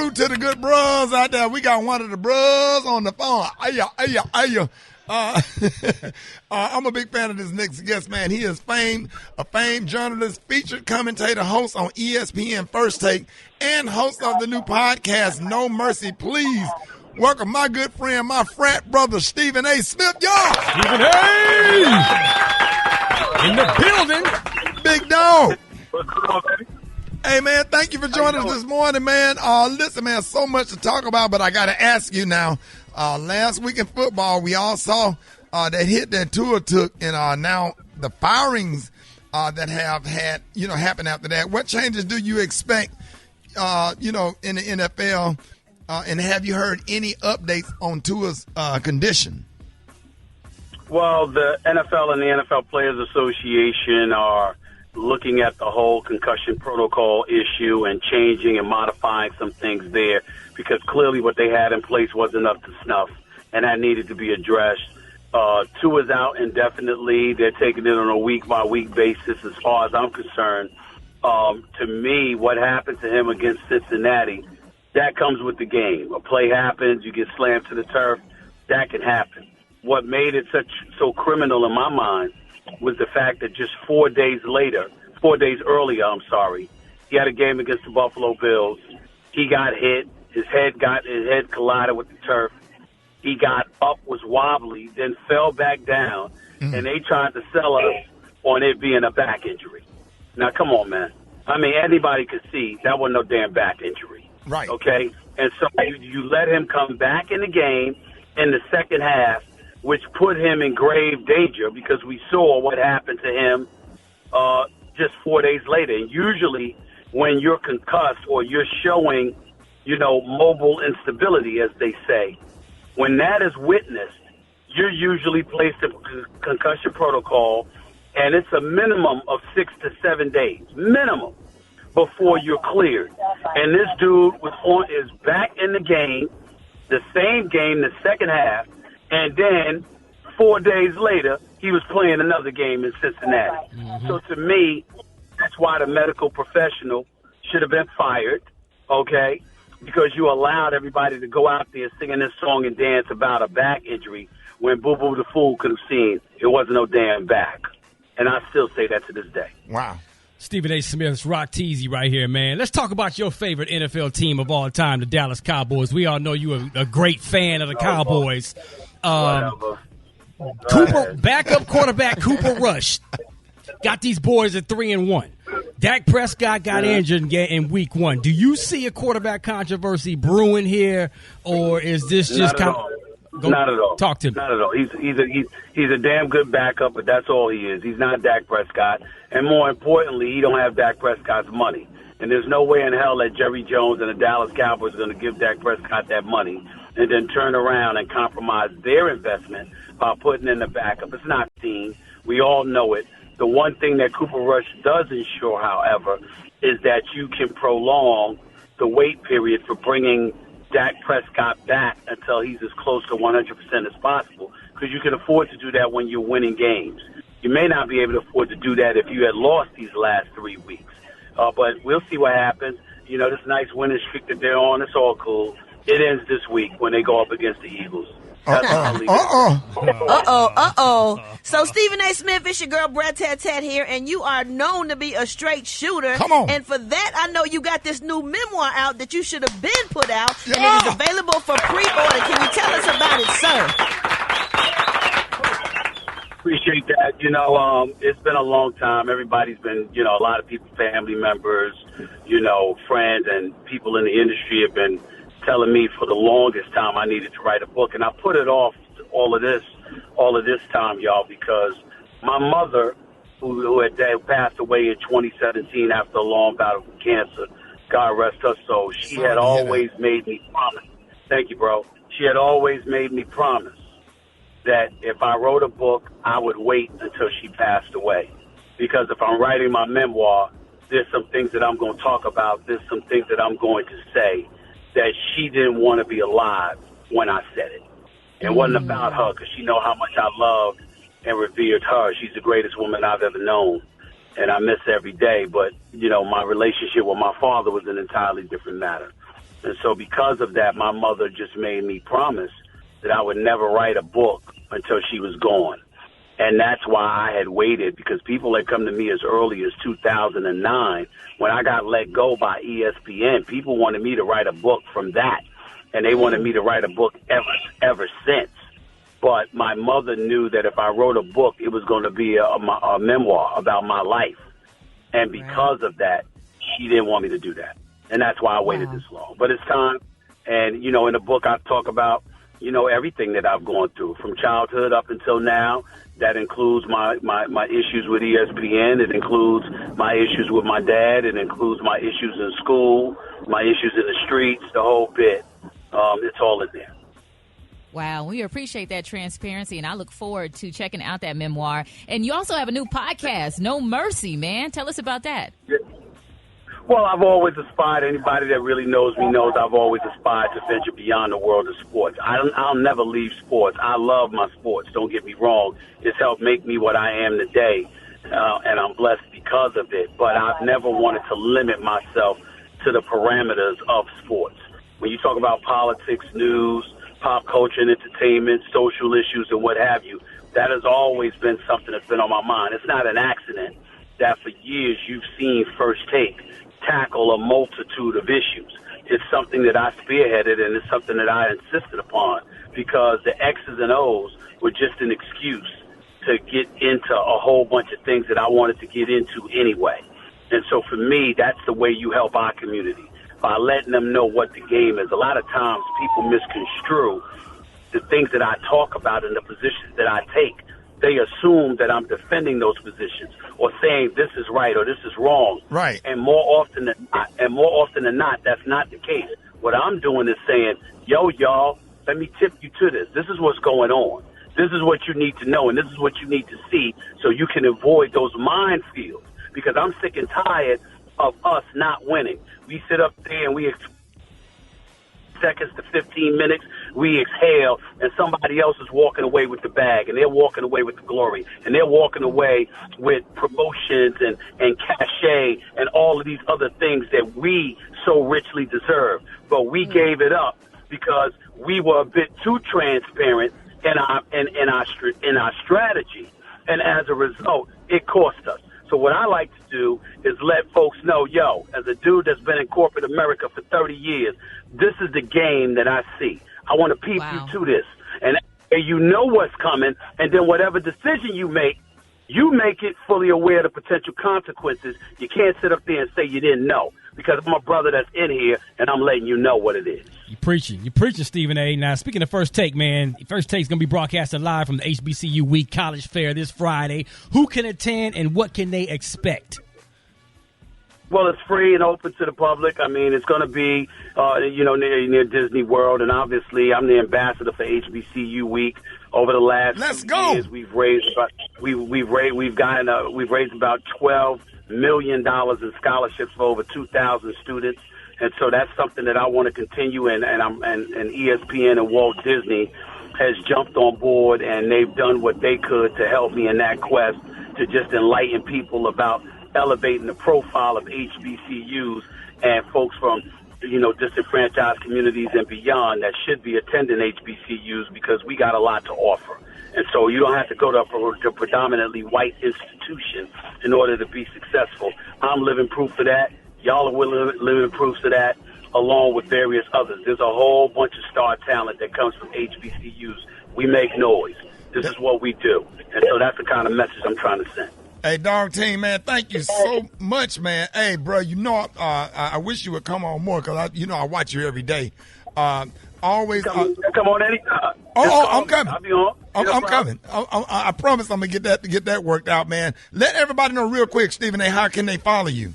To the good bros out there. We got one of the bros on the phone. I'm a big fan of this next guest, man. He is a famed journalist, featured commentator, host on ESPN First Take, and host of the new podcast, No Mercy, Please. Welcome my good friend, my frat brother, Stephen A. Smith, y'all. Stephen A. In the building. Big dog. What's going on, baby? Hey, man, thank you for joining us this morning, man. Listen, man, so much to talk about, but I got to ask you now. Last week in football, we all saw that hit that Tua took, and now the firings that have had, happen after that. What changes do you expect, in the NFL, and have you heard any updates on Tua's condition? Well, the NFL and the NFL Players Association are looking at the whole concussion protocol issue and changing and modifying some things there, because clearly what they had in place wasn't up to snuff, and that needed to be addressed. Tua's out indefinitely. They're taking it on a week-by-week basis as far as I'm concerned. To me, what happened to him against Cincinnati, that comes with the game. A play happens, you get slammed to the turf, that can happen. What made it so criminal in my mind was the fact that just 4 days earlier, he had a game against the Buffalo Bills. He got hit. His head collided with the turf. He got up, was wobbly, then fell back down, and they tried to sell us on it being a back injury. Now, come on, man. I mean, anybody could see that wasn't no damn back injury. Right. Okay? And so you let him come back in the game in the second half, which put him in grave danger, because we saw what happened to him just 4 days later. And usually when you're concussed or you're showing, mobile instability, as they say, when that is witnessed, you're usually placed in concussion protocol, and it's a minimum of 6 to 7 days, minimum, before you're cleared. And this dude is back in the game, the same game, the second half, and then 4 days later, he was playing another game in Cincinnati. Mm-hmm. So to me, that's why the medical professional should have been fired, okay? Because you allowed everybody to go out there singing this song and dance about a back injury when Boo Boo the Fool could have seen it wasn't no damn back. And I still say that to this day. Wow. Stephen A. Smith's Rock Teasy right here, man. Let's talk about your favorite NFL team of all time, the Dallas Cowboys. We all know you are a great fan of the Cowboys. Cooper, backup quarterback Cooper Rush got these boys at 3-1. Dak Prescott got injured in week 1. Do you see a quarterback controversy brewing here, or is this just kind of... Not at all. Talk to me. Not at all. He's a damn good backup, but that's all he is. He's not Dak Prescott. And more importantly, he don't have Dak Prescott's money. And there's no way in hell that Jerry Jones and the Dallas Cowboys are going to give Dak Prescott that money and then turn around and compromise their investment by putting in the backup. It's not seen. We all know it. The one thing that Cooper Rush does ensure, however, is that you can prolong the wait period for bringing Dak Prescott back until he's as close to 100% as possible, because you can afford to do that when you're winning games. You may not be able to afford to do that if you had lost these last 3 weeks. But we'll see what happens. This nice winning streak that they're on, it's all cool. It ends this week when they go up against the Eagles. So, Stephen A. Smith, it's your girl, Brett Tat here, and you are known to be a straight shooter. Come on. And for that, I know you got this new memoir out that you should have been put out, and it is available for pre-order. Can you tell us about it, sir? Appreciate that. It's been a long time. Everybody's been, a lot of people, family members, friends, and people in the industry have been telling me for the longest time I needed to write a book, and I put it off all of this time, y'all, because my mother, who had passed away in 2017 after a long battle with cancer, God rest her soul, she had always made me promise. Thank you, bro. She had always made me promise that if I wrote a book, I would wait until she passed away, because if I'm writing my memoir, there's some things that I'm going to talk about, there's some things that I'm going to say that she didn't want to be alive when I said it. It wasn't about her, because she know how much I loved and revered her. She's the greatest woman I've ever known, and I miss her every day. But, my relationship with my father was an entirely different matter. And so because of that, my mother just made me promise that I would never write a book until she was gone. And that's why I had waited, because people had come to me as early as 2009 when I got let go by ESPN. People wanted me to write a book from that, and they wanted me to write a book ever since. But my mother knew that if I wrote a book, it was going to be a memoir about my life. And because of that, she didn't want me to do that. And that's why I waited this long. But it's time. And, you know, in the book, I talk about, you know, everything that I've gone through from childhood up until now. That includes my issues with ESPN. It includes my issues with my dad. It includes my issues in school, my issues in the streets, the whole bit. It's all in there. Wow, we appreciate that transparency, and I look forward to checking out that memoir. And you also have a new podcast, No Mercy, man. Tell us about that. Yeah. Well, I've always aspired. Anybody that really knows me knows I've always aspired to venture beyond the world of sports. I'll never leave sports. I love my sports. Don't get me wrong. It's helped make me what I am today, and I'm blessed because of it. But I've never wanted to limit myself to the parameters of sports. When you talk about politics, news, pop culture and entertainment, social issues, and what have you, that has always been something that's been on my mind. It's not an accident that for years you've seen First Take tackle a multitude of issues. It's something that I spearheaded, and it's something that I insisted upon, because the X's and O's were just an excuse to get into a whole bunch of things that I wanted to get into anyway. And so for me, that's the way you help our community, by letting them know what the game is. A lot of times people misconstrue the things that I talk about and the positions that I take. They assume that I'm defending those positions or saying this is right or this is wrong. Right. And more often than not, that's not the case. What I'm doing is saying, yo, y'all, let me tip you to this. This is what's going on. This is what you need to know, and this is what you need to see so you can avoid those minefields, because I'm sick and tired of us not winning. We sit up there and we seconds to 15 minutes, we exhale, and somebody else is walking away with the bag, and they're walking away with the glory, and they're walking away with promotions and cachet and all of these other things that we so richly deserve. But we gave it up because we were a bit too transparent in our strategy, and as a result, it cost us. So what I like to do is let folks know, yo, as a dude that's been in corporate America for 30 years, this is the game that I see. I want to peep you to this. And you know what's coming, and then whatever decision you make it fully aware of the potential consequences. You can't sit up there and say you didn't know, because I'm a brother that's in here, and I'm letting you know what it is. You're preaching, Stephen A. Now, speaking of First Take, man, First Take's going to be broadcasted live from the HBCU Week College Fair this Friday. Who can attend, and what can they expect? Well, it's free and open to the public. I mean, it's going to be, near Disney World, and obviously, I'm the ambassador for HBCU Week. Over the last years, we've raised about $12 million in scholarships for over 2,000 students, and so that's something that I want to continue. And ESPN and Walt Disney has jumped on board, and they've done what they could to help me in that quest to just enlighten people about elevating the profile of HBCUs and folks from, disenfranchised communities and beyond that should be attending HBCUs, because we got a lot to offer. And so you don't have to go to a predominantly white institution in order to be successful. I'm living proof of that. Y'all are living proofs of that, along with various others. There's a whole bunch of star talent that comes from HBCUs. We make noise. This is what we do. And so that's the kind of message I'm trying to send. Hey, dog team, man, thank you so much, man. Hey, bro, I wish you would come on more, because I watch you every day. Always come on anytime. I'm coming. I'll be on. I'm coming. I promise I'm gonna get that worked out, man. Let everybody know real quick, Stephen A., how can they follow you?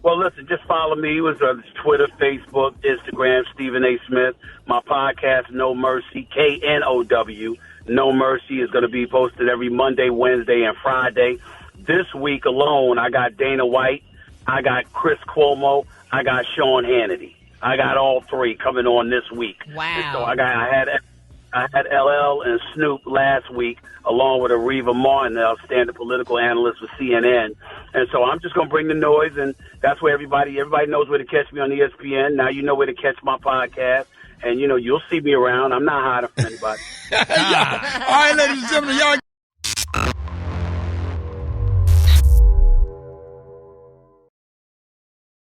Well, listen, just follow me. It was Twitter, Facebook, Instagram, Stephen A. Smith. My podcast, No Mercy, KNOW. No Mercy is going to be posted every Monday, Wednesday, and Friday. This week alone, I got Dana White, I got Chris Cuomo, I got Sean Hannity. I got all three coming on this week. Wow. And so I I had LL and Snoop last week, along with Areva Martin, the standard political analyst for CNN. And so I'm just going to bring the noise, and that's where everybody knows where to catch me on ESPN. Now you know where to catch my podcast. And, you'll see me around. I'm not hiding from anybody. Yeah. All right, ladies and gentlemen, y'all